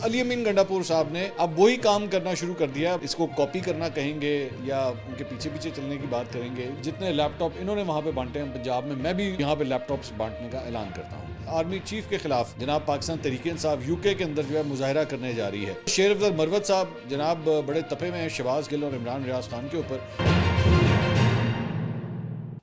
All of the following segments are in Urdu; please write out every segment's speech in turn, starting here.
علی امین گنڈاپور صاحب نے اب وہی کام کرنا شروع کر دیا. اس کو کاپی کرنا کہیں گے یا ان کے پیچھے پیچھے چلنے کی بات کریں گے. جتنے لیپ ٹاپ انہوں نے وہاں پہ بانٹے ہیں پنجاب میں بھی یہاں پہ لیپ ٹاپس بانٹنے کا اعلان کرتا ہوں. آرمی چیف کے خلاف جناب پاکستان تحریک انصاف UK کے اندر جو ہے مظاہرہ کرنے جا رہی ہے. شیر افضل مروت صاحب جناب بڑے تپے میں ہیں شہباز گل اور عمران ریاض خان کے اوپر.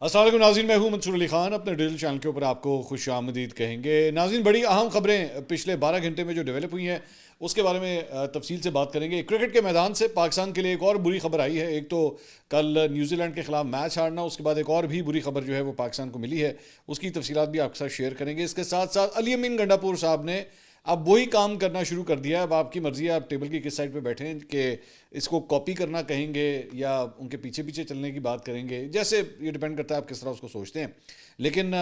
السلام علیکم ناظرین، میں ہوں منصور علی خان. اپنے ڈیجیٹل چینل کے اوپر آپ کو خوش آمدید کہیں گے. ناظرین، بڑی اہم خبریں پچھلے 12 گھنٹے میں جو ڈیولپ ہوئی ہیں اس کے بارے میں تفصیل سے بات کریں گے. کرکٹ کے میدان سے پاکستان کے لیے ایک اور بری خبر آئی ہے. ایک تو کل نیوزی لینڈ کے خلاف میچ ہارنا، اس کے بعد ایک اور بھی بری خبر جو ہے وہ پاکستان کو ملی ہے. اس کی تفصیلات بھی آپ کے ساتھ شیئر کریں گے. اس کے ساتھ ساتھ علی امین گنڈاپور صاحب نے اب وہی کام کرنا شروع کر دیا ہے. اب آپ کی مرضی ہے آپ ٹیبل کی کس سائڈ پہ بیٹھیں کہ اس کو کاپی کرنا کہیں گے یا ان کے پیچھے پیچھے چلنے کی بات کریں گے. جیسے یہ ڈیپینڈ کرتا ہے آپ کس طرح اس کو سوچتے ہیں. لیکن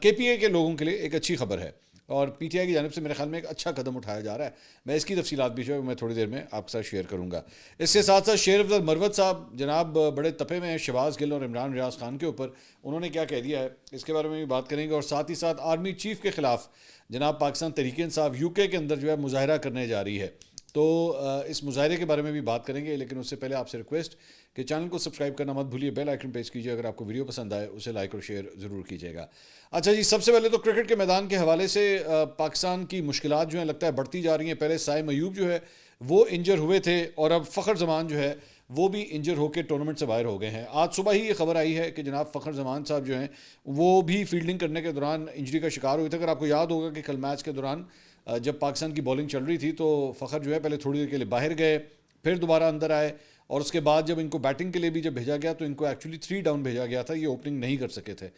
KPA کے لوگوں کے لیے ایک اچھی خبر ہے اور PTI کی جانب سے میرے خیال میں ایک اچھا قدم اٹھایا جا رہا ہے. میں اس کی تفصیلات بھی جو ہے میں تھوڑی دیر میں آپ کے ساتھ شیئر کروں گا. اس کے ساتھ ساتھ شیر افضل مروت صاحب جناب بڑے تپے میں ہیں شہباز گل اور عمران ریاض خان کے اوپر. انہوں نے کیا کہہ دیا ہے اس کے بارے میں بھی بات کریں گے. اور ساتھ ہی ساتھ آرمی چیف کے خلاف جناب پاکستان تحریک انصاف UK کے اندر جو ہے مظاہرہ کرنے جا رہی ہے. تو اس مظاہرے کے بارے میں بھی بات کریں گے. لیکن اس سے پہلے آپ سے ریکویسٹ کہ چینل کو سبسکرائب کرنا مت بھولیے، بیل آئیکن پریس کیجیے. اگر آپ کو ویڈیو پسند آئے اسے لائک اور شیئر ضرور کیجیے گا. اچھا جی، سب سے پہلے تو کرکٹ کے میدان کے حوالے سے پاکستان کی مشکلات جو ہیں لگتا ہے بڑھتی جا رہی ہیں. پہلے سائم ایوب جو ہے وہ انجر ہوئے تھے اور اب فخر زمان جو ہے وہ بھی انجر ہو کے ٹورنامنٹ سے باہر ہو گئے ہیں. آج صبح ہی یہ خبر آئی ہے کہ جناب فخر زمان صاحب جو ہیں وہ بھی فیلڈنگ کرنے کے دوران انجری کا شکار ہوئے تھے. اگر آپ کو یاد ہوگا کہ کل میچ کے دوران جب پاکستان کی بولنگ چل رہی تھی تو فخر جو ہے پہلے تھوڑی دیر کے لیے باہر گئے، پھر دوبارہ اندر آئے اور اس کے بعد جب ان کو بیٹنگ کے لیے بھی جب بھیجا گیا تو ان کو ایکچولی 3 ڈاؤن بھیجا گیا تھا. یہ اوپننگ نہیں کر سکے تھے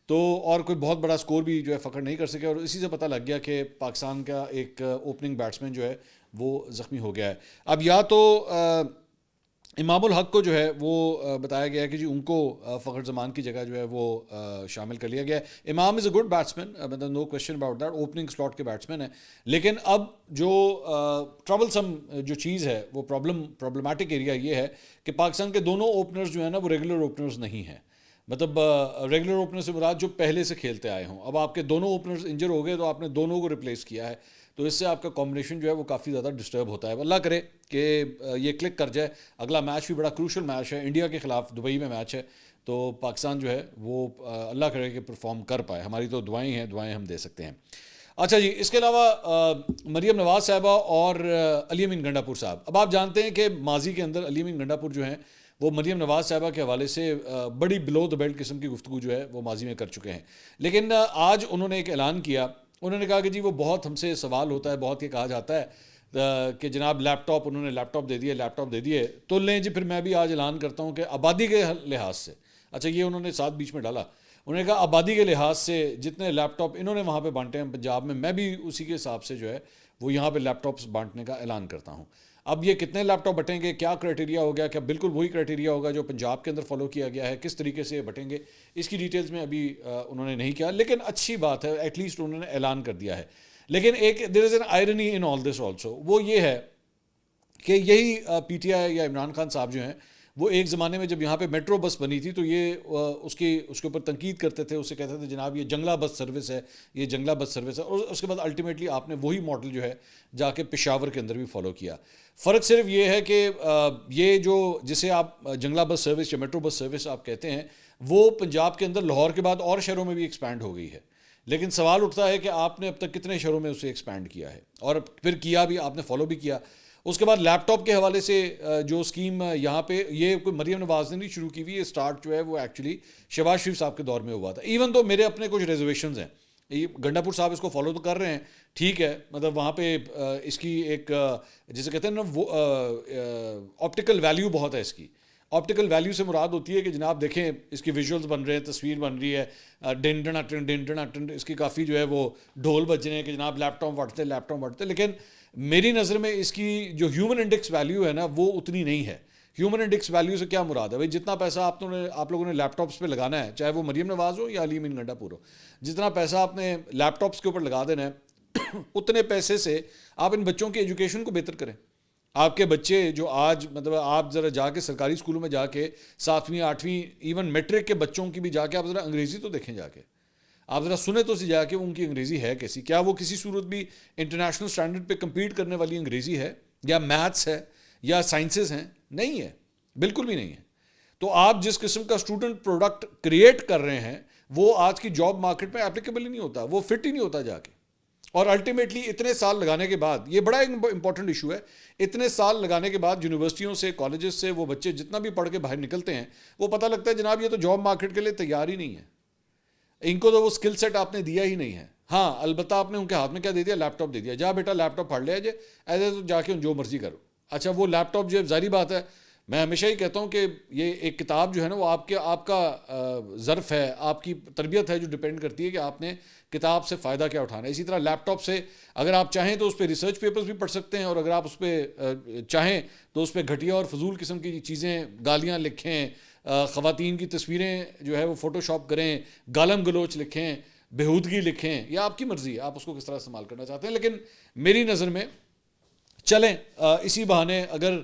تو اور کوئی بہت بڑا سکور بھی جو ہے فخر نہیں کر سکے. اور اسی سے پتہ لگ گیا کہ پاکستان کا ایک اوپننگ بیٹسمین جو ہے وہ زخمی ہو گیا ہے. اب یا تو امام الحق کو جو ہے وہ بتایا گیا ہے کہ جی ان کو فخر زمان کی جگہ جو ہے وہ شامل کر لیا گیا ہے. امام از اے گڈ بیٹسمین، مطلب no question about that, opening slot کے بیٹسمین ہیں. لیکن اب جو ٹربل سم جو چیز ہے وہ پرابلمٹک ایریا یہ ہے کہ پاکستان کے دونوں اوپنرز جو ہیں نا وہ ریگولر اوپنرز نہیں ہیں. مطلب ریگولر اوپنر سے مراد جو پہلے سے کھیلتے آئے ہوں. اب آپ کے دونوں اوپنرز انجر ہو گئے تو آپ نے دونوں کو ریپلیس کیا ہے تو اس سے آپ کا کمبینیشن جو ہے وہ کافی زیادہ ڈسٹرب ہوتا ہے. اللہ کرے کہ یہ کلک کر جائے. اگلا میچ بھی بڑا کروشل میچ ہے، انڈیا کے خلاف دبئی میں میچ ہے. تو پاکستان جو ہے وہ اللہ کرے کہ پرفارم کر پائے. ہماری تو دعائیں ہیں، دعائیں ہم دے سکتے ہیں. اچھا جی، اس کے علاوہ مریم نواز صاحبہ اور علی امین گنڈاپور صاحب. اب آپ جانتے ہیں کہ ماضی کے اندر علی امین گنڈاپور جو ہیں وہ مریم نواز صاحبہ کے حوالے سے بڑی بلو دا بیلٹ قسم کی گفتگو جو ہے وہ ماضی میں کر چکے ہیں. لیکن آج انہوں نے ایک اعلان کیا. انہوں نے کہا کہ جی وہ بہت ہم سے سوال ہوتا ہے، بہت یہ کہا جاتا ہے کہ جناب لیپ ٹاپ، انہوں نے لیپ ٹاپ دے دیے تو لیں جی. پھر میں بھی آج اعلان کرتا ہوں کہ آبادی کے لحاظ سے، اچھا یہ انہوں نے ساتھ بیچ میں ڈالا، انہوں نے کہا آبادی کے لحاظ سے جتنے لیپ ٹاپ انہوں نے وہاں پہ بانٹے ہیں پنجاب میں بھی اسی کے حساب سے جو ہے وہ یہاں پہ لیپ ٹاپس بانٹنے کا اعلان کرتا ہوں. اب یہ کتنے لیپ ٹاپ بٹیں گے، کیا کرائٹیریا ہوگا، کیا بالکل وہی کرائٹیریا ہوگا جو پنجاب کے اندر فالو کیا گیا ہے، کس طریقے سے یہ بٹیں گے، اس کی ڈیٹیلز میں ابھی انہوں نے نہیں کیا. لیکن اچھی بات ہے ایٹ لیسٹ انہوں نے اعلان کر دیا ہے. لیکن ایک there is an irony in all this also, وہ یہ ہے کہ یہی PTI یا عمران خان صاحب جو ہیں وہ ایک زمانے میں جب یہاں پہ میٹرو بس بنی تھی تو یہ اس کے اوپر تنقید کرتے تھے. اسے کہتے تھے جناب یہ جنگلہ بس سروس ہے، یہ جنگلہ بس سروس ہے. اور اس کے بعد الٹیمیٹلی آپ نے وہی ماڈل جو ہے جا کے پشاور کے اندر بھی فالو کیا. فرق صرف یہ ہے کہ یہ جو جسے آپ جنگلہ بس سروس یا میٹرو بس سروس آپ کہتے ہیں وہ پنجاب کے اندر لاہور کے بعد اور شہروں میں بھی ایکسپینڈ ہو گئی ہے. لیکن سوال اٹھتا ہے کہ آپ نے اب تک کتنے شہروں میں اسے ایکسپینڈ کیا ہے اور پھر کیا بھی آپ نے فالو بھی کیا. اس کے بعد لیپ ٹاپ کے حوالے سے جو اسکیم یہاں پہ یہ کوئی مریم نواز نے نہیں شروع کی ہوئی، یہ اسٹارٹ جو ہے وہ ایکچولی شہباز شریف صاحب کے دور میں ہوا تھا. ایون تو میرے اپنے کچھ ریزرویشنز ہیں. گنڈاپور صاحب اس کو فالو تو کر رہے ہیں، ٹھیک ہے، مطلب وہاں پہ اس کی ایک جسے کہتے ہیں نا آپٹیکل ویلیو بہت ہے. اس کی آپٹیکل ویلیو سے مراد ہوتی ہے کہ جناب دیکھیں اس کی ویژولز بن رہے ہیں، تصویر بن رہی ہے، ڈنڈن اس کی کافی جو ہے وہ ڈھول بج رہے ہیں کہ جناب لیپ ٹاپ بڑھتے. لیکن میری نظر میں اس کی جو ہیومن انڈیکس ویلیو ہے نا وہ اتنی نہیں ہے. ہیومن انڈیکس ویلیو سے کیا مراد ہے بھائی؟ جتنا پیسہ آپ لوگوں نے لیپ ٹاپس پہ لگانا ہے، چاہے وہ مریم نواز ہو یا علی امین گنڈاپور ہو، جتنا پیسہ آپ نے لیپ ٹاپس کے اوپر لگا دینا ہے اتنے پیسے سے آپ ان بچوں کی ایجوکیشن کو بہتر کریں. آپ کے بچے جو آج مطلب آپ ذرا جا کے سرکاری اسکولوں میں جا کے 7ویں 8ویں ایون میٹرک کے بچوں کی بھی جا کے آپ ذرا انگریزی تو دیکھیں جا کے. آپ ذرا سنیں تو سی جا کہ ان کی انگریزی ہے کیسی, کیا وہ کسی صورت بھی انٹرنیشنل سٹینڈرڈ پہ کمپیٹ کرنے والی انگریزی ہے, یا میتھس ہے, یا سائنسز ہیں؟ نہیں ہے, بالکل بھی نہیں ہے. تو آپ جس قسم کا اسٹوڈنٹ پروڈکٹ کریٹ کر رہے ہیں وہ آج کی جاب مارکیٹ میں اپلیکیبل ہی نہیں ہوتا, وہ فٹ ہی نہیں ہوتا جا کے. اور الٹیمیٹلی اتنے سال لگانے کے بعد, یہ بڑا امپورٹنٹ ایشو ہے, اتنے سال لگانے کے بعد یونیورسٹیوں سے, کالجز سے وہ بچے جتنا بھی پڑھ کے باہر نکلتے ہیں, وہ پتہ لگتا ہے جناب یہ تو جاب مارکیٹ کے لیے تیار ہی نہیں ہے, ان کو تو وہ اسکل سیٹ آپ نے دیا ہی نہیں ہے. ہاں البتہ آپ نے ان کے ہاتھ میں کیا دے دیا, لیپ ٹاپ دے دیا, جا بیٹا لیپ ٹاپ پڑھ لیا جے, ایسے تو جا کے جو مرضی کرو. اچھا وہ لیپ ٹاپ جو ظاہری بات ہے, میں ہمیشہ ہی کہتا ہوں کہ یہ ایک کتاب جو ہے نا وہ آپ کا ظرف ہے, آپ کی تربیت ہے جو ڈپینڈ کرتی ہے کہ آپ نے کتاب سے فائدہ کیا اٹھانا ہے. اسی طرح لیپ ٹاپ سے اگر آپ چاہیں تو اس پہ ریسرچ پیپرز بھی پڑھ سکتے ہیں, اور اگر آپ اس پہ چاہیں تو اس پہ گھٹیا اور فضول قسم کی چیزیں, گالیاں لکھیں, خواتین کی تصویریں جو ہے وہ فوٹو شاپ کریں, گالم گلوچ لکھیں, بےہودگی لکھیں, یا آپ کی مرضی ہے آپ اس کو کس طرح استعمال کرنا چاہتے ہیں. لیکن میری نظر میں چلیں اسی بہانے اگر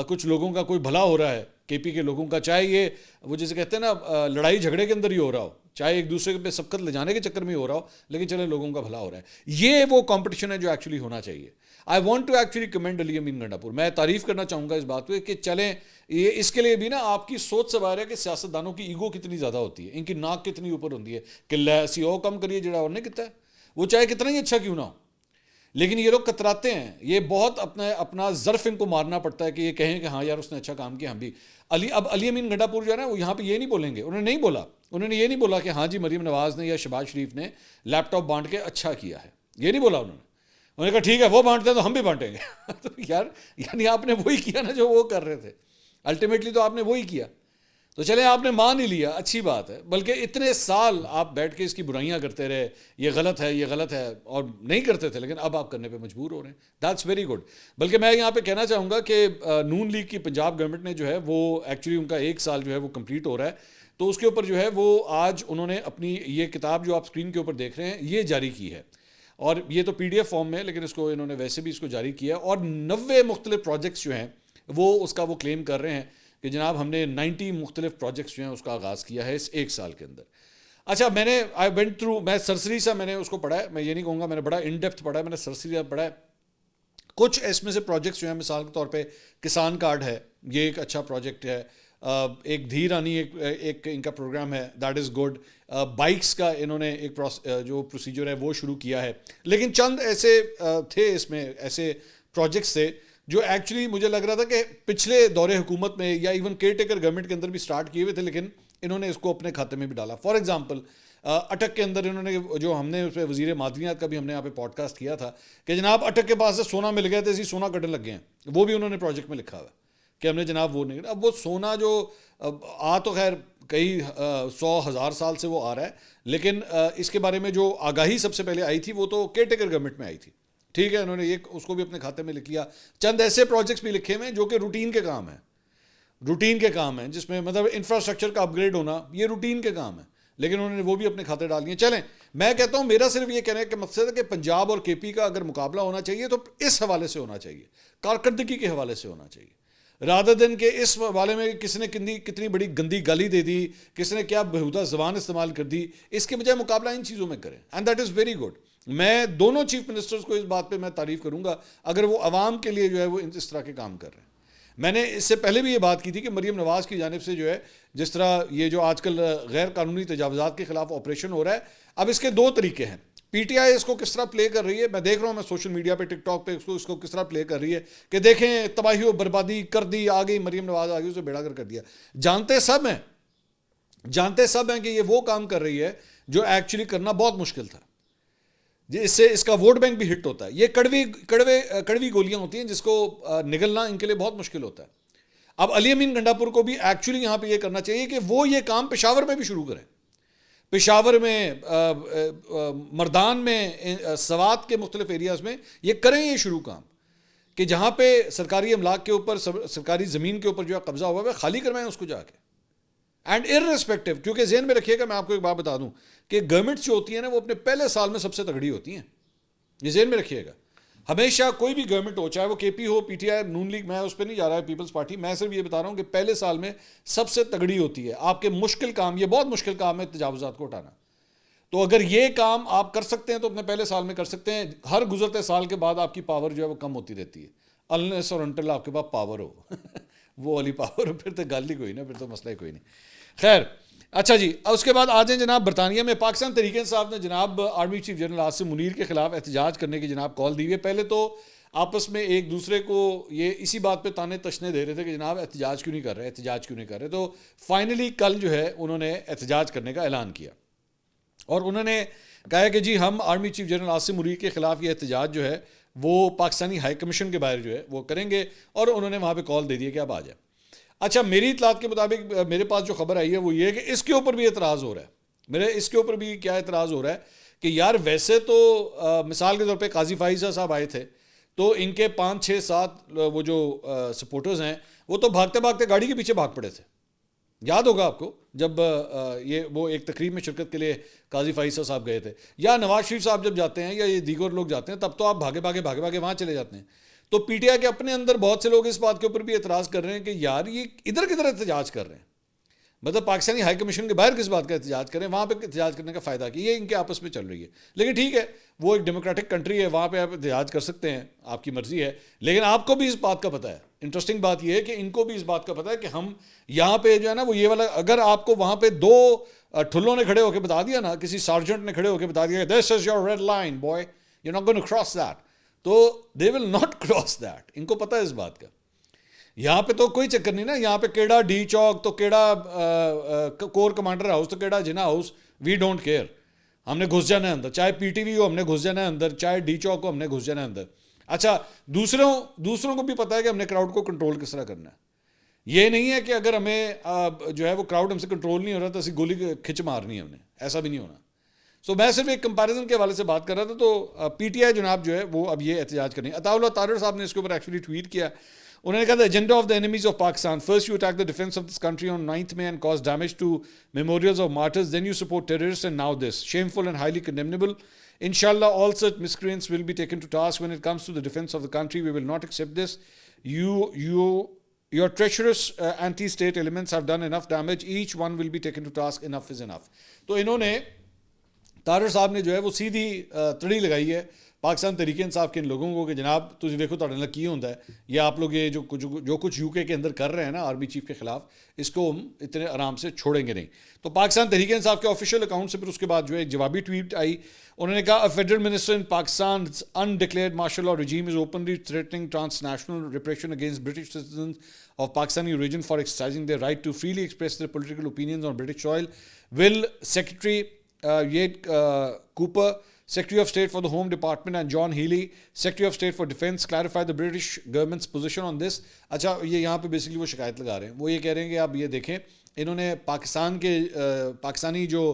کچھ لوگوں کا کوئی بھلا ہو رہا ہے, کے پی کے لوگوں کا, چاہے یہ وہ جیسے کہتے ہیں نا لڑائی جھگڑے کے اندر ہی ہو رہا ہو, چاہے ایک دوسرے پہ سبقت لے جانے کے چکر میں ہی ہو رہا ہو, لیکن چلے لوگوں کا بھلا ہو رہا ہے. یہ وہ کمپٹیشن ہے جو ایکچولی ہونا چاہیے. I want to actually commend Ali Amin Gandapur پور, میں تعریف کرنا چاہوں گا اس بات پہ کہ چلیں یہ اس کے لیے بھی نا آپ کی سوچ سے باہر ہے کہ سیاستدانوں کی ایگو کتنی زیادہ ہوتی ہے, ان کی ناک کتنی اوپر ہوتی ہے کہ ایسی او کم کریے جڑا اور نہیں کتا ہے, وہ چاہے کتنا ہی اچھا کیوں نہ ہو. لیکن یہ لوگ کتراتے ہیں, یہ بہت اپنا ظرف ان کو مارنا پڑتا ہے کہ یہ کہیں کہ ہاں یار اس نے اچھا کام کیا, ہم بھی. اب علی امین گنڈا پور جو ہے نا وہ یہاں پہ یہ نہیں بولیں گے, انہوں نے نہیں بولا, انہوں نے یہ نہیں بولا کہ ہاں جی مریم نواز نے یا شہباز شریف نے لیپ ٹاپ بانٹ کے اچھا کیا ہے, یہ نہیں بولا انہوں نے کہا ٹھیک ہے وہ بانٹتے ہیں تو ہم بھی بانٹیں گے. تو یار یعنی آپ نے وہی کیا نا جو وہ کر رہے تھے, الٹیمیٹلی تو آپ نے وہی کیا. تو چلیں آپ نے مان ہی لیا, اچھی بات ہے. بلکہ اتنے سال آپ بیٹھ کے اس کی برائیاں کرتے رہے, یہ غلط ہے, یہ غلط ہے, اور نہیں کرتے تھے, لیکن اب آپ کرنے پہ مجبور ہو رہے ہیں. That's very good. بلکہ میں یہاں پہ کہنا چاہوں گا کہ نون لیگ کی پنجاب گورنمنٹ نے جو ہے وہ ایکچولی ان کا 1 سال جو ہے وہ کمپلیٹ ہو رہا ہے, تو اس کے اوپر جو ہے وہ آج انہوں نے اپنی یہ کتاب جو آپ اسکرین کے اوپر دیکھ رہے ہیں یہ جاری کی ہے. اور یہ تو پی ڈی ایف فارم میں, لیکن اس کو انہوں نے ویسے بھی اس کو جاری کیا ہے, اور 90 مختلف پروجیکٹس جو ہیں وہ اس کا وہ کلیم کر رہے ہیں کہ جناب ہم نے 90 مختلف پروجیکٹس جو ہیں اس کا آغاز کیا ہے اس 1 سال کے اندر. اچھا میں نے آئی وینٹ تھرو, میں سرسری سا میں نے اس کو پڑھا ہے, میں یہ نہیں کہوں گا میں نے بڑا ان ڈیپتھ پڑھا ہے, میں نے سرسری سا پڑھا ہے. کچھ اس میں سے پروجیکٹس جو ہیں مثال کے طور پہ کسان کارڈ ہے, یہ ایک اچھا پروجیکٹ ہے. ایک دھی رانی ایک ان کا پروگرام ہے, دیٹ از گڈ. بائکس کا انہوں نے ایک جو پروسیجر ہے وہ شروع کیا ہے. لیکن چند ایسے تھے اس میں, ایسے پروجیکٹس تھے جو ایکچولی مجھے لگ رہا تھا کہ پچھلے دور حکومت میں یا ایون کیئر ٹیکر گورنمنٹ کے اندر بھی سٹارٹ کیے ہوئے تھے, لیکن انہوں نے اس کو اپنے کھاتے میں بھی ڈالا. فار ایگزامپل اٹک کے اندر انہوں نے, جو ہم نے اس پہ وزیر معدنیات کا بھی ہم نے یہاں پہ پوڈ کاسٹ کیا تھا کہ جناب اٹک کے پاس سے سونا مل گیا تھا, اسی سونا کٹنے لگ گئے ہیں, وہ بھی انہوں نے پروجیکٹ میں لکھا ہوا کہ ہم نے جناب وہ نہیں. اب وہ سونا جو تو خیر کئی 100,000 سال سے وہ آ رہا ہے, لیکن اس کے بارے میں جو آگاہی سب سے پہلے آئی تھی وہ تو کیئر ٹیکر گورنمنٹ میں آئی تھی. ٹھیک ہے, انہوں نے یہ اس کو بھی اپنے کھاتے میں لکھ لیا. چند ایسے پروجیکٹس بھی لکھے ہوئے ہیں جو کہ روٹین کے کام ہیں, روٹین کے کام ہیں, جس میں مطلب انفراسٹرکچر کا اپ گریڈ ہونا یہ روٹین کے کام ہے, لیکن انہوں نے وہ بھی اپنے کھاتے ڈال دیے. چلیں میں کہتا ہوں میرا صرف یہ کہنے کا مقصد ہے کہ پنجاب اور کے پی کا اگر مقابلہ ہونا چاہیے تو اس حوالے سے ہونا چاہیے, کارکردگی کے حوالے سے ہونا چاہیے, رادر دن کہ اس حوالے میں کس نے کتنی بڑی گندی گالی دے دی, کس نے کیا بہودہ زبان استعمال کر دی, اس کے بجائے مقابلہ ان چیزوں میں کریں, and that is very good. میں دونوں چیف منسٹرز کو اس بات پہ میں تعریف کروں گا اگر وہ عوام کے لیے جو ہے وہ اس طرح کے کام کر رہے ہیں. میں نے اس سے پہلے بھی یہ بات کی تھی کہ مریم نواز کی جانب سے جو ہے جس طرح یہ جو آج کل غیر قانونی تجاوزات کے خلاف آپریشن ہو رہا ہے, اب اس کے 2 طریقے ہیں. پی ٹی آئی اس کو کس طرح پلے کر رہی ہے, میں دیکھ رہا ہوں, میں سوشل میڈیا پہ ٹک ٹاک پہ اس کو کس طرح پلے کر رہی ہے کہ دیکھیں تباہی و بربادی کر دی, آ گئی مریم نواز, آ گئی, اسے بیڑا کر دیا. جانتے سب ہیں کہ یہ وہ کام کر رہی ہے جو ایکچولی کرنا بہت مشکل تھا, اس سے اس کا ووٹ بینک بھی ہٹ ہوتا ہے. یہ کڑوی گولیاں ہوتی ہیں جس کو نگلنا ان کے لیے بہت مشکل ہوتا ہے. اب علی امین گنڈا پور کو بھی ایکچولی یہاں پہ یہ کرنا چاہیے کہ وہ یہ کام پشاور میں بھی شروع کریں, پشاور میں, مردان میں, سوات کے مختلف ایریاز میں یہ کریں یہ شروع کام, کہ جہاں پہ سرکاری املاک کے اوپر, سرکاری زمین کے اوپر جو ہے قبضہ ہوا ہے خالی کروائیں اس کو جا کے. اینڈ ارریسپیکٹو, کیونکہ ذہن میں رکھیے گا, میں آپ کو ایک بات بتا دوں کہ گورنمنٹس جو ہوتی ہیں نا وہ اپنے پہلے سال میں سب سے تگڑی ہوتی ہیں, یہ ذہن میں رکھیے گا. ہمیشہ کوئی بھی گورنمنٹ ہو, چاہے وہ کے پی ہو, P T I, known league, میں اس پہ نہیں جا رہا ہے, پیپلز پارٹی, میں صرف یہ بتا رہا ہوں کہ پہلے سال میں سب سے تگڑی ہوتی ہے. آپ کے مشکل کام, یہ بہت مشکل کام ہے تجاوزات کو ہٹانا. تو اگر یہ کام آپ کر سکتے ہیں تو اپنے پہلے سال میں کر سکتے ہیں. ہر گزرتے سال کے بعد آپ کی پاور جو ہے وہ کم ہوتی رہتی ہے, انلیس اور انٹل آپ کے پاس پاور ہو. وہ والی پاور پھر تو گل ہی کوئی نا, پھر تو مسئلہ ہی کوئی نہیں. خیر اچھا جی, اس کے بعد آ جائیں جناب برطانیہ میں. پاکستان تحریک انصاف نے جناب army chief general Asim Munir کے خلاف احتجاج کرنے کی جناب کال دی ہوئی ہے. پہلے تو آپس میں ایک دوسرے کو یہ اسی بات پہ تانے تشنے دے رہے تھے کہ جناب احتجاج کیوں نہیں کر رہے, احتجاج کیوں نہیں کر رہے. تو فائنلی کل جو ہے انہوں نے احتجاج کرنے کا اعلان کیا اور انہوں نے کہا کہ جی ہم army chief general Asim Munir کے خلاف یہ احتجاج جو ہے وہ پاکستانی ہائی کمیشن کے باہر جو ہے وہ کریں گے, اور انہوں نے وہاں پہ کال دے دی کہ اب آ جائے. اچھا, میری اطلاعات کے مطابق میرے پاس جو خبر آئی ہے وہ یہ ہے کہ اس کے اوپر بھی اعتراض ہو رہا ہے. میرے اس کے اوپر بھی کیا اعتراض ہو رہا ہے کہ یار ویسے تو مثال کے طور پہ قاضی فائزہ صاحب آئے تھے تو ان کے 5 6 7 وہ جو سپورٹرز ہیں وہ تو بھاگتے بھاگتے گاڑی کے پیچھے بھاگ پڑے تھے. یاد ہوگا آپ کو جب یہ وہ ایک تقریب میں شرکت کے لیے قاضی فائزہ صاحب گئے تھے, یا نواز شریف صاحب جب جاتے ہیں یا یہ دیگر لوگ جاتے ہیں تب تو آپ بھاگے بھاگے وہاں چلے جاتے ہیں. تو پی ٹی آئی کے اپنے اندر بہت سے لوگ اس بات کے اوپر بھی اعتراض کر رہے ہیں کہ یار یہ ادھر کدھر احتجاج کر رہے ہیں, مطلب پاکستانی ہائی کمیشن کے باہر کس بات کا احتجاج کریں, وہاں پہ احتجاج کرنے کا فائدہ کیا, یہ ان کے آپس میں چل رہی ہے. لیکن ٹھیک ہے, وہ ایک ڈیموکریٹک کنٹری ہے, وہاں پہ آپ احتجاج کر سکتے ہیں, آپ کی مرضی ہے. لیکن آپ کو بھی اس بات کا پتہ ہے, انٹرسٹنگ بات یہ ہے کہ ان کو بھی اس بات کا پتہ ہے کہ ہم یہاں پہ جو ہے نا وہ یہ والا, اگر آپ کو وہاں پہ 2 ٹھلوں نے کھڑے ہو کے بتا دیا نا, کسی سارجنٹ نے کھڑے ہو کے بتا دیا this is your red line boy, you not going to cross that, تو they will not cross that. ان کو پتہ ہے اس بات کا. یہاں پہ تو کوئی چکر نہیں نا, یہاں پہ کیڑا ڈی چوک تو کیڑا کور کمانڈر ہاؤس تو کیڑا جنا ہاؤس, وی ڈونٹ کیئر. ہم نے گھس جانا ہے اندر, چاہے پی ٹی وی ہو ہم نے گھس جانا ہے اندر, چاہے ڈی چوک ہو ہم نے گھس جانا ہے اندر. اچھا, دوسروں کو بھی پتہ ہے کہ ہم نے کراؤڈ کو کنٹرول کس طرح کرنا ہے. یہ نہیں ہے کہ اگر ہمیں جو ہے وہ کراؤڈ ہم سے کنٹرول نہیں ہو رہا تو اسی گولی کھچ مارنی ہے ہم نے, ایسا بھی نہیں ہونا. سو میں صرف ایک کمپیریزن کے حوالے سے بات کر رہا تھا. تو پی ٹی آئی جناب جو ہے وہ اب یہ احتجاج کرنی. عطاء اللہ طاہر صاحب نے اس کے اوپر ایکچولی ٹویٹ کیا. انہوں نے کہا agenda of the enemies of Pakistan, first you attack the defence of this country on 9th May and cause damage to memorials of martyrs, then you support terrorist and now this, shameful and highly condemnable. Inshallah, all such miscreants will be taken to task when it comes to the defense of the country. We will not accept this. Your treacherous anti-state elements have done enough damage. Each one will be taken to task. Enough is enough. تو انہوں نے طاہر صاحب نے جو ہے وہ سیدھی تڑی لگائی ہے پاکستان تحریک انصاف کے ان لوگوں کو کہ جناب تجھے دیکھو تہاڈے نال کی ہوندا ہے, یہ آپ لوگ یہ جو کچھ یو کے اندر کر رہے ہیں نا آرمی چیف کے خلاف, اس کو ہم اتنے آرام سے چھوڑیں گے نہیں. تو پاکستان تحریک انصاف کے آفیشیل اکاؤنٹ سے پھر اس کے بعد جو ہے ایک جوابی ٹویٹ آئی. انہوں نے کہا federal minister in Pakistan unDeclared martial law regime is openly threatening transnational repression against British citizens of Pakistani origin for exercising their right to freely express their political opinions on British soil. Will Secretary Yet Cooper, Secretary of State for the Home Department, and John Healey, Secretary of State for Defence, clarify the British government's position on this. اچھا, یہ یہاں پہ بیسکلی وہ شکایت لگا رہے ہیں. وہ یہ کہہ رہے ہیں کہ آپ یہ دیکھیں, انہوں نے پاکستانی جو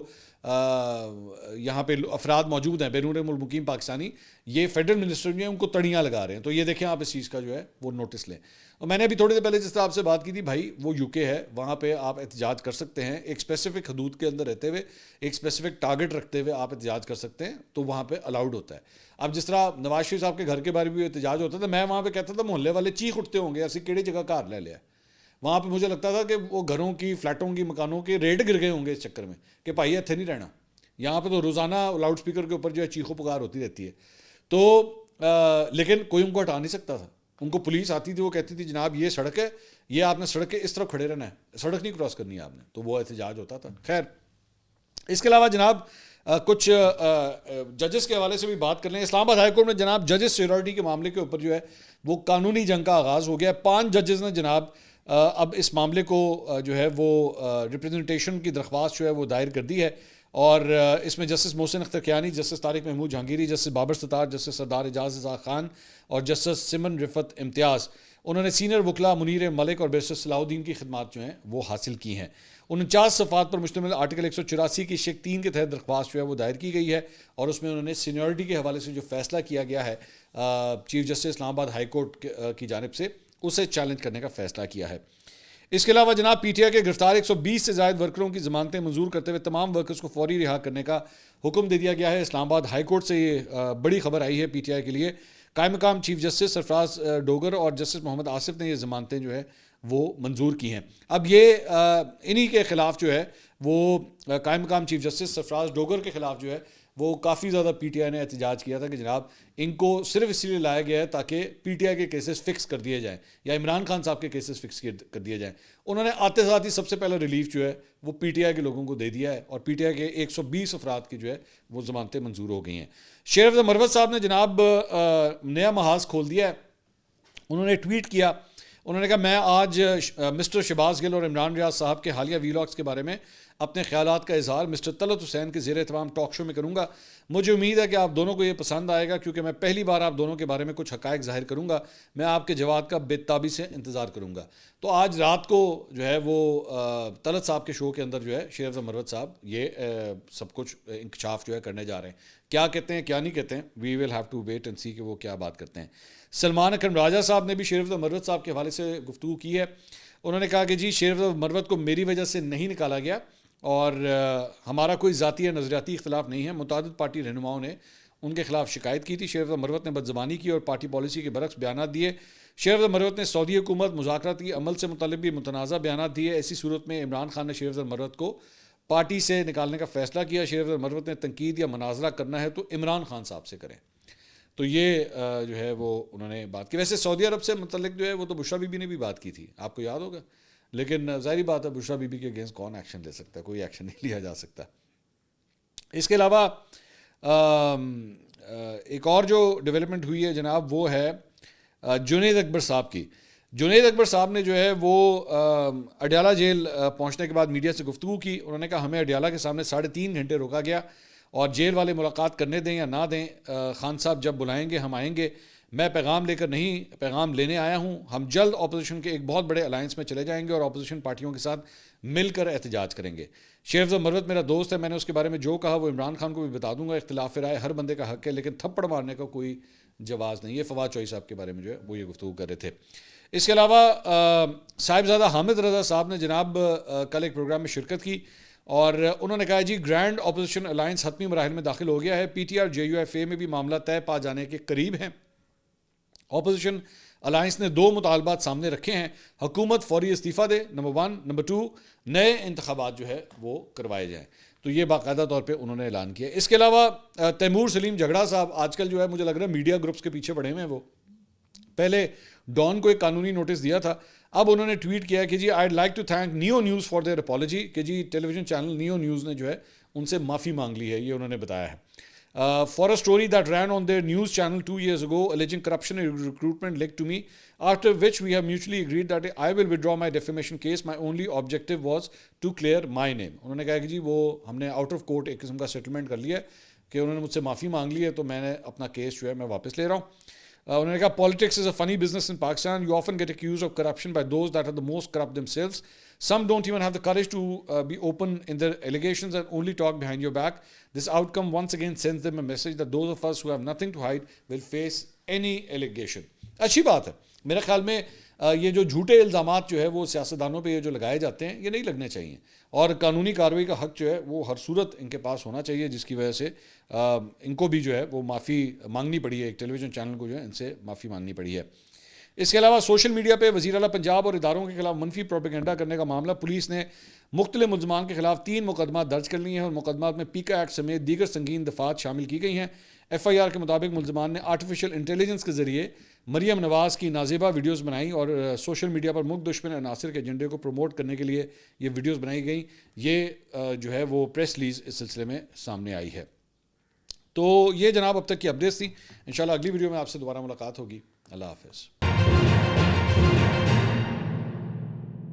یہاں پہ افراد موجود ہیں بیرون ملک مقیم پاکستانی, یہ فیڈرل منسٹر جو ہیں ان کو تڑیاں لگا رہے ہیں. تو یہ دیکھیں آپ اس چیز کا جو ہے وہ نوٹس لیں. اور میں نے ابھی تھوڑی دیر پہلے جس طرح آپ سے بات کی تھی, بھائی وہ یو کے ہے, وہاں پہ آپ احتجاج کر سکتے ہیں ایک اسپیسیفک حدود کے اندر رہتے ہوئے, ایک اسپیسیفک ٹارگٹ رکھتے ہوئے آپ احتجاج کر سکتے ہیں, تو وہاں پہ الاؤڈ ہوتا ہے. اب جس طرح نواز شریف صاحب کے گھر کے بارے میں احتجاج ہوتا تھا, میں وہاں پہ کہتا تھا محلے والے چیخ اٹھتے ہوں گے ایسی کیڑی جگہ گھر لے لیا. وہاں پہ مجھے لگتا تھا کہ وہ گھروں کی, فلیٹوں کی, مکانوں کے ریٹ گر گئے ہوں گے اس چکر میں کہ بھائی اتنے نہیں رہنا. یہاں پہ تو روزانہ لاؤڈ اسپیکر کے اوپر جو ہے چیخو پکار ہوتی رہتی ہے. تو لیکن کوئی ان کو ہٹا نہیں سکتا تھا. ان کو پولیس آتی تھی, وہ کہتی تھی جناب یہ سڑک ہے, یہ آپ نے سڑک کے اس طرف کھڑے رہنا ہے, سڑک نہیں کراس کرنی ہے آپ نے. تو وہ احتجاج ہوتا تھا. خیر, اس کے علاوہ جناب کچھ ججز کے حوالے سے بھی بات کر لیں. اسلام آباد ہائی کورٹ میں جناب ججز سیکورٹی کے معاملے کے اوپر جو ہے وہ قانونی جنگ کا آغاز ہو گیا. 5 ججز نے جناب اب اس معاملے کو جو ہے وہ ریپرزنٹیشن کی درخواست جو ہے وہ دائر کر دی ہے. اور اس میں justice Mohsin Akhtar Kayani, justice Tariq Mahmood Jahangiri, justice Babar ستار, جسٹس سردار اعجاز رضا خان اور جسٹس سمن رفت امتیاز, انہوں نے سینئر وکلا منیر ملک اور بیرسٹر صلاح الدین کی خدمات جو ہیں وہ حاصل کی ہیں. 49 صفحات پر مشتمل آرٹیکل 184 کی شق 3 کے تحت درخواست جو ہے وہ دائر کی گئی ہے, اور اس میں انہوں نے سینیورٹی کے حوالے سے جو فیصلہ کیا گیا ہے چیف جسٹس اسلام آباد ہائی کورٹ کی جانب سے, اسے چیلنج کرنے کا فیصلہ کیا ہے. اس کے علاوہ جناب پی ٹی آئی کے گرفتار 120 سے زائد ورکروں کی ضمانتیں منظور کرتے ہوئے تمام ورکرز کو فوری رہا کرنے کا حکم دے دیا گیا ہے. اسلام آباد ہائی کورٹ سے یہ بڑی خبر آئی ہے پی ٹی آئی کے لیے. قائم مقام چیف جسٹس سرفراز ڈوگر اور جسٹس محمد آصف نے یہ ضمانتیں جو ہے وہ منظور کی ہیں. اب یہ انہی کے خلاف جو ہے وہ قائم مقام چیف جسٹس سرفراز ڈوگر کے خلاف جو ہے وہ کافی زیادہ پی ٹی آئی نے احتجاج کیا تھا کہ جناب ان کو صرف اس لیے لایا گیا ہے تاکہ پی ٹی آئی کے کیسز فکس کر دیے جائیں یا عمران خان صاحب کے کیسز فکس کر دیے جائیں. انہوں نے آتے ساتھ ہی سب سے پہلا ریلیف جو ہے وہ پی ٹی آئی کے لوگوں کو دے دیا ہے اور پی ٹی آئی کے 120 افراد کی جو ہے وہ ضمانتیں منظور ہو گئی ہیں. شیر افضل مروت صاحب نے جناب نیا محاذ کھول دیا ہے. انہوں نے ٹویٹ کیا, انہوں نے کہا میں آج مسٹر شہباز گل اور عمران ریاض صاحب کے حالیہ ویلاگس کے بارے میں اپنے خیالات کا اظہار مسٹر طلعت حسین کے زیر اہتمام ٹاک شو میں کروں گا. مجھے امید ہے کہ آپ دونوں کو یہ پسند آئے گا کیونکہ میں پہلی بار آپ دونوں کے بارے میں کچھ حقائق ظاہر کروں گا. میں آپ کے جواب کا بے تابی سے انتظار کروں گا. تو آج رات کو جو ہے وہ طلعت صاحب کے شو کے اندر جو ہے شیر افضل مروت صاحب یہ سب کچھ انکشاف جو ہے کرنے جا رہے ہیں. کیا کہتے ہیں کیا نہیں کہتے ہیں, we will have to wait and see کہ وہ کیا بات کرتے ہیں. سلمان اکرم راجہ صاحب نے بھی شیر افضل مروت صاحب کے حوالے سے گفتگو کی ہے. انہوں نے کہا کہ جی شیر افضل مروت کو میری وجہ سے نہیں نکالا گیا اور ہمارا کوئی ذاتی یا نظریاتی اختلاف نہیں ہے. متعدد پارٹی رہنماؤں نے ان کے خلاف شکایت کی تھی. شیر افضل مروت نے بدزبانی کی اور پارٹی پالیسی کے برعکس بیانات دیے. شیر افضل مروت نے سعودی حکومت مذاکراتی عمل سے متعلق بھی متنازع بیانات دیے. ایسی صورت میں عمران خان نے شیر افضل مروت کو پارٹی سے نکالنے کا فیصلہ کیا. شیر افضل مروت نے تنقید یا مناظرہ کرنا ہے تو عمران خان صاحب سے کریں. تو یہ جو ہے وہ انہوں نے بات کی. ویسے سعودی عرب سے متعلق جو ہے وہ تو بشریٰ بی بی نے بھی بات کی تھی, آپ کو یاد ہوگا. لیکن ظاہری بات ہے بشریٰ بی بی کے اگینسٹ کون ایکشن لے سکتا ہے, کوئی ایکشن نہیں لیا جا سکتا. اس کے علاوہ ایک اور جو ڈیولپمنٹ ہوئی ہے جناب وہ ہے جنید اکبر صاحب کی. جنید اکبر صاحب نے جو ہے وہ اڈیالہ جیل پہنچنے کے بعد میڈیا سے گفتگو کی. انہوں نے کہا ہمیں اڈیالہ کے سامنے 3.5 گھنٹے روکا گیا اور جیل والے ملاقات کرنے دیں یا نہ دیں, خان صاحب جب بلائیں گے ہم آئیں گے. میں پیغام لے کر نہیں پیغام لینے آیا ہوں. ہم جلد اپوزیشن کے ایک بہت بڑے الائنس میں چلے جائیں گے اور اپوزیشن پارٹیوں کے ساتھ مل کر احتجاج کریں گے. شیر افضل مروت میرا دوست ہے, میں نے اس کے بارے میں جو کہا وہ عمران خان کو بھی بتا دوں گا. اختلاف رائے ہر بندے کا حق ہے لیکن تھپڑ مارنے کا کوئی جواز نہیں. یہ فواد چوہی صاحب کے بارے میں جو ہے وہ یہ گفتگو کر رہے تھے. اس کے علاوہ صاحبزادہ حامد رضا صاحب نے جناب کل ایک پروگرام میں شرکت کی اور انہوں نے کہا جی گرینڈ اپوزیشن الائنس حتمی مراحل میں داخل ہو گیا ہے. P T R J U F A میں بھی معاملہ طے پا جانے کے قریب ہیں. اپوزیشن الائنس نے 2 مطالبات سامنے رکھے ہیں. حکومت فوری استعفیٰ دے نمبر 1, نمبر 2 نئے انتخابات جو ہے وہ کروائے جائیں. تو یہ باقاعدہ طور پہ انہوں نے اعلان کیا. اس کے علاوہ تیمور سلیم جھگڑا صاحب آج کل جو ہے مجھے لگ رہا ہے میڈیا گروپس کے پیچھے پڑے ہوئے ہیں. وہ پہلے ڈان کو ایک قانونی نوٹس دیا تھا, اب انہوں نے ٹویٹ کیا کہ جی I like to thank Neo News for their apology, کہ جی television channel Neo News نے جو ہے ان سے معافی مانگ لی ہے, یہ انہوں نے بتایا ہے. For a story that ran on their news channel 2 years ago alleging corruption and recruitment linked to me, after which we have mutually agreed that I will withdraw my defamation case. My only objective was to clear my name. انہوں نے کہا کہ جی وہ ہم نے آؤٹ آف کورٹ ایک قسم کا سیٹلمنٹ کر لیا ہے کہ انہوں نے مجھ سے معافی مانگ لی ہے تو میں نے اپنا کیس جو ہے میں واپس لے رہا ہوں. انہوں نے کہا politics is a funny business in Pakistan. You often get accused of corruption by those that are the most corrupt themselves. Some don't even have the courage to be open in their allegations and only talk behind your back. This outcome once again sends them a message that those of us who have nothing to hide will face any allegation. اچھی بات ہے. میرے خیال میں یہ جو جھوٹے الزامات جو ہے وہ سیاستدانوں پہ یہ جو لگائے جاتے ہیں یہ نہیں لگنے چاہیے اور قانونی کارروائی کا حق جو ہے وہ ہر صورت ان کے پاس ہونا چاہیے, جس کی وجہ سے ان کو بھی جو ہے وہ معافی مانگنی پڑی ہے. ایک ٹیلی ویژن چینل کو جو ہے ان سے معافی مانگنی پڑی ہے. اس کے علاوہ سوشل میڈیا پہ وزیر اعلیٰ پنجاب اور اداروں کے خلاف منفی پروپیگنڈا کرنے کا معاملہ, پولیس نے مختلف ملزمان کے خلاف 3 مقدمات درج کر لیے ہیں اور مقدمات میں پیکا ایکٹ سمیت دیگر سنگین دفعات شامل کی گئی ہیں. ایف آئی آر کے مطابق ملزمان نے آرٹیفیشل انٹیلیجنس کے ذریعے مریم نواز کی نازیبہ ویڈیوز بنائی اور سوشل میڈیا پر ملک دشمن عناصر کے ایجنڈے کو پروموٹ کرنے کے لیے یہ ویڈیوز بنائی گئیں. یہ جو ہے وہ پریس ریلیز اس سلسلے میں سامنے آئی ہے. تو یہ جناب اب تک کی اپڈیٹس تھی. انشاءاللہ اگلی ویڈیو میں آپ سے دوبارہ ملاقات ہوگی. اللہ حافظ.